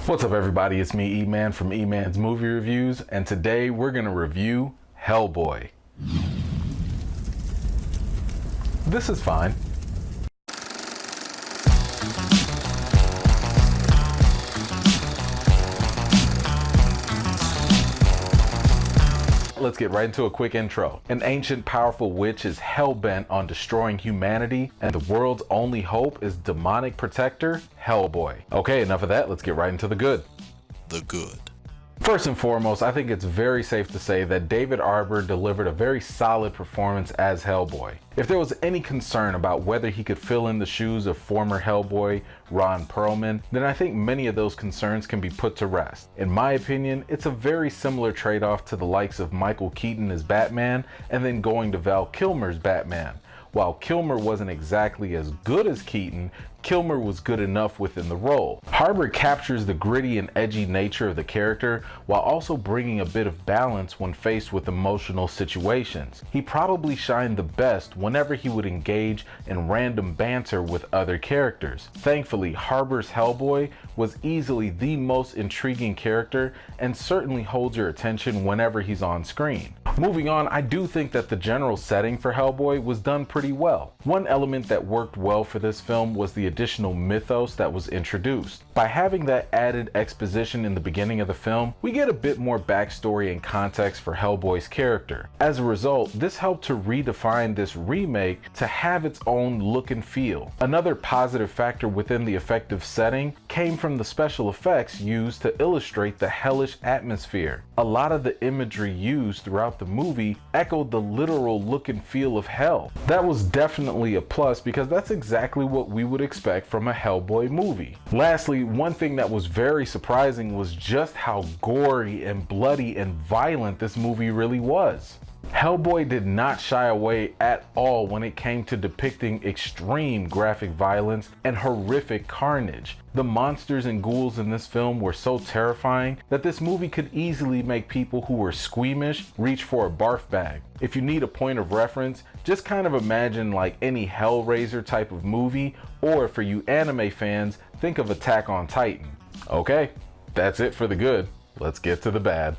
What's up everybody, it's me E-Man from E-Man's Movie Reviews, and today we're going to review Hellboy. This is fine. Let's get right into a quick intro. An ancient powerful witch is hell-bent on destroying humanity, and the world's only hope is demonic protector, Hellboy. Okay, enough of that, let's get right into the good. The good. First and foremost, I think it's very safe to say that David Harbour delivered a very solid performance as Hellboy. If there was any concern about whether he could fill in the shoes of former Hellboy Ron Perlman, then I think many of those concerns can be put to rest. In my opinion, it's a very similar trade-off to the likes of Michael Keaton as Batman and then going to Val Kilmer's Batman. While Kilmer wasn't exactly as good as Keaton, Kilmer was good enough within the role. Harbour captures the gritty and edgy nature of the character while also bringing a bit of balance when faced with emotional situations. He probably shined the best whenever he would engage in random banter with other characters. Thankfully, Harbour's Hellboy was easily the most intriguing character and certainly holds your attention whenever he's on screen. Moving on, I do think that the general setting for Hellboy was done pretty well. One element that worked well for this film was the additional mythos that was introduced. By having that added exposition in the beginning of the film, we get a bit more backstory and context for Hellboy's character. As a result, this helped to redefine this remake to have its own look and feel. Another positive factor within the effective setting came from the special effects used to illustrate the hellish atmosphere. A lot of the imagery used throughout the movie echoed the literal look and feel of hell. That was definitely a plus because that's exactly what we would expect from a Hellboy movie. Lastly, one thing that was very surprising was just how gory and bloody and violent this movie really was. Hellboy did not shy away at all when it came to depicting extreme graphic violence and horrific carnage. The monsters and ghouls in this film were so terrifying that this movie could easily make people who were squeamish reach for a barf bag. If you need a point of reference, just kind of imagine like any Hellraiser type of movie, or for you anime fans, think of Attack on Titan. Okay, that's it for the good. Let's get to the bad.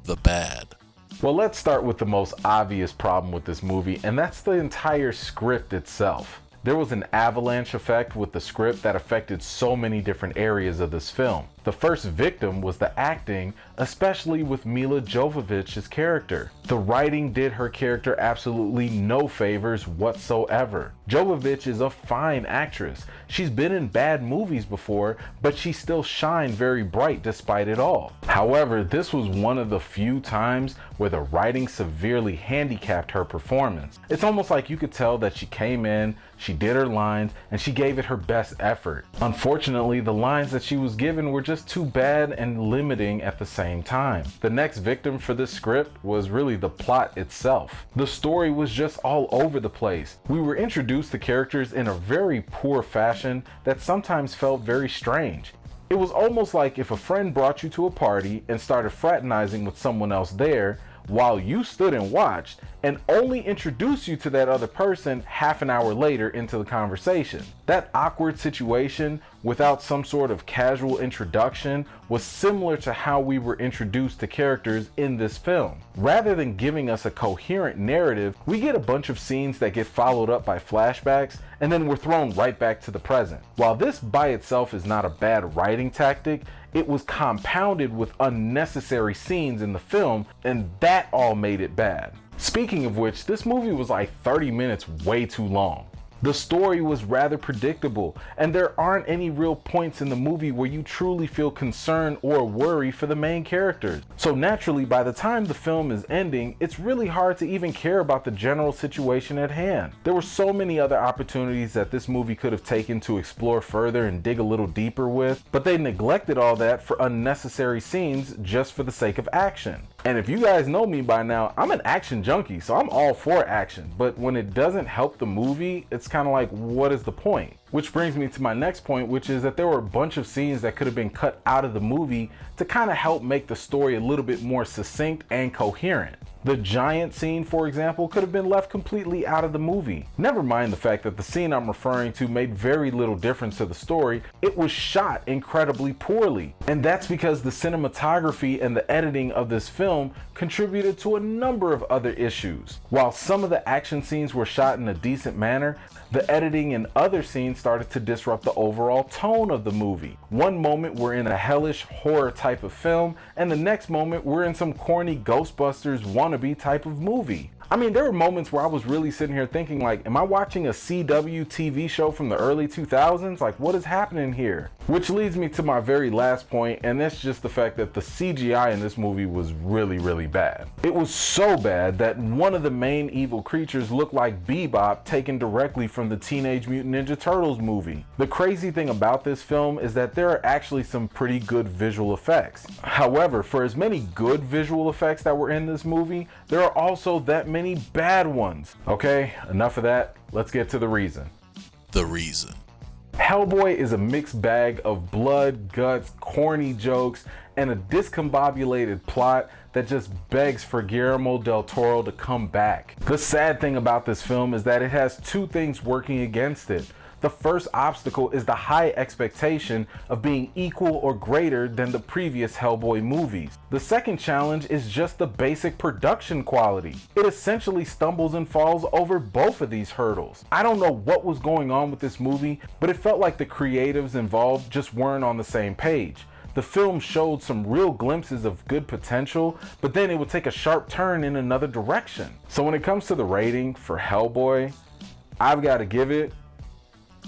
The bad. Well, let's start with the most obvious problem with this movie, and that's the entire script itself. There was an avalanche effect with the script that affected so many different areas of this film. The first victim was the acting, especially with Milla Jovovich's character. The writing did her character absolutely no favors whatsoever. Jovovich is a fine actress. She's been in bad movies before, but she still shined very bright despite it all. However, this was one of the few times where the writing severely handicapped her performance. It's almost like you could tell that she came in, she did her lines, and she gave it her best effort. Unfortunately, the lines that she was given were just too bad and limiting at the same time. The next victim for this script was really the plot itself. The story was just all over the place. We were introduced to characters in a very poor fashion that sometimes felt very strange. It was almost like if a friend brought you to a party and started fraternizing with someone else there, while you stood and watched, and only introduced you to that other person half an hour later into the conversation. That awkward situation without some sort of casual introduction was similar to how we were introduced to characters in this film. Rather than giving us a coherent narrative, we get a bunch of scenes that get followed up by flashbacks, and then we're thrown right back to the present. While this by itself is not a bad writing tactic, it was compounded with unnecessary scenes in the film, and that all made it bad. Speaking of which, this movie was like 30 minutes way too long. The story was rather predictable, and there aren't any real points in the movie where you truly feel concern or worry for the main characters. So naturally, by the time the film is ending, it's really hard to even care about the general situation at hand. There were so many other opportunities that this movie could have taken to explore further and dig a little deeper with, but they neglected all that for unnecessary scenes just for the sake of action. And if you guys know me by now, I'm an action junkie, so I'm all for action. But when it doesn't help the movie, it's kind of like, what is the point? Which brings me to my next point, which is that there were a bunch of scenes that could have been cut out of the movie to kind of help make the story a little bit more succinct and coherent. The giant scene, for example, could have been left completely out of the movie. Never mind the fact that the scene I'm referring to made very little difference to the story, it was shot incredibly poorly. And that's because the cinematography and the editing of this film contributed to a number of other issues. While some of the action scenes were shot in a decent manner, the editing in other scenes started to disrupt the overall tone of the movie. One moment we're in a hellish horror type of film, and the next moment we're in some corny Ghostbusters wannabe type of movie. I mean, there were moments where I was really sitting here thinking like, am I watching a CW TV show from the early 2000s? Like, what is happening here? Which leads me to my very last point, and that's just the fact that the CGI in this movie was really, really bad. It was so bad that one of the main evil creatures looked like Bebop taken directly from the Teenage Mutant Ninja Turtles movie. The crazy thing about this film is that there are actually some pretty good visual effects. However, for as many good visual effects that were in this movie, there are also that many bad ones. Okay, enough of that. Let's get to the reason. The reason. Hellboy is a mixed bag of blood, guts, corny jokes, and a discombobulated plot that just begs for Guillermo del Toro to come back. The sad thing about this film is that it has two things working against it. The first obstacle is the high expectation of being equal or greater than the previous Hellboy movies. The second challenge is just the basic production quality. It essentially stumbles and falls over both of these hurdles. I don't know what was going on with this movie, but it felt like the creatives involved just weren't on the same page. The film showed some real glimpses of good potential, but then it would take a sharp turn in another direction. So when it comes to the rating for Hellboy, I've got to give it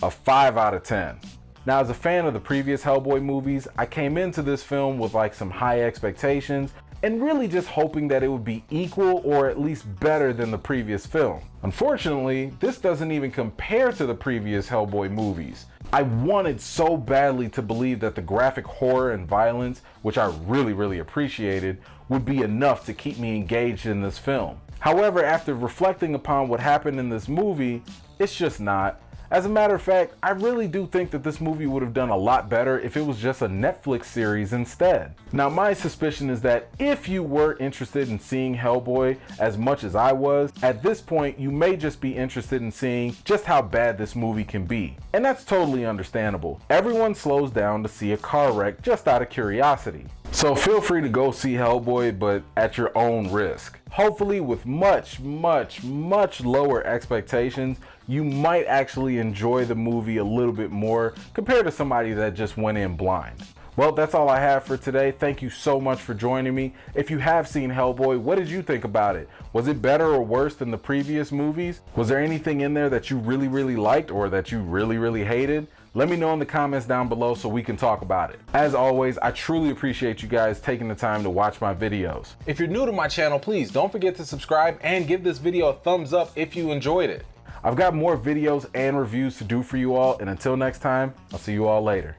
a 5 out of 10. Now, as a fan of the previous Hellboy movies, I came into this film with like some high expectations and really just hoping that it would be equal or at least better than the previous film. Unfortunately, this doesn't even compare to the previous Hellboy movies. I wanted so badly to believe that the graphic horror and violence, which I really appreciated, would be enough to keep me engaged in this film. However, after reflecting upon what happened in this movie, it's just not. As a matter of fact, I really do think that this movie would have done a lot better if it was just a Netflix series instead. Now, my suspicion is that if you were interested in seeing Hellboy as much as I was, at this point you may just be interested in seeing just how bad this movie can be. And that's totally understandable. Everyone slows down to see a car wreck just out of curiosity. So feel free to go see Hellboy, but at your own risk. Hopefully with much lower expectations, you might actually enjoy the movie a little bit more compared to somebody that just went in blind. Well, that's all I have for today. Thank you so much for joining me. If you have seen Hellboy, what did you think about it? Was it better or worse than the previous movies? Was there anything in there that you really liked or that you really hated? Let me know in the comments down below so we can talk about it. As always, I truly appreciate you guys taking the time to watch my videos. If you're new to my channel, please don't forget to subscribe and give this video a thumbs up if you enjoyed it. I've got more videos and reviews to do for you all, and until next time, I'll see you all later.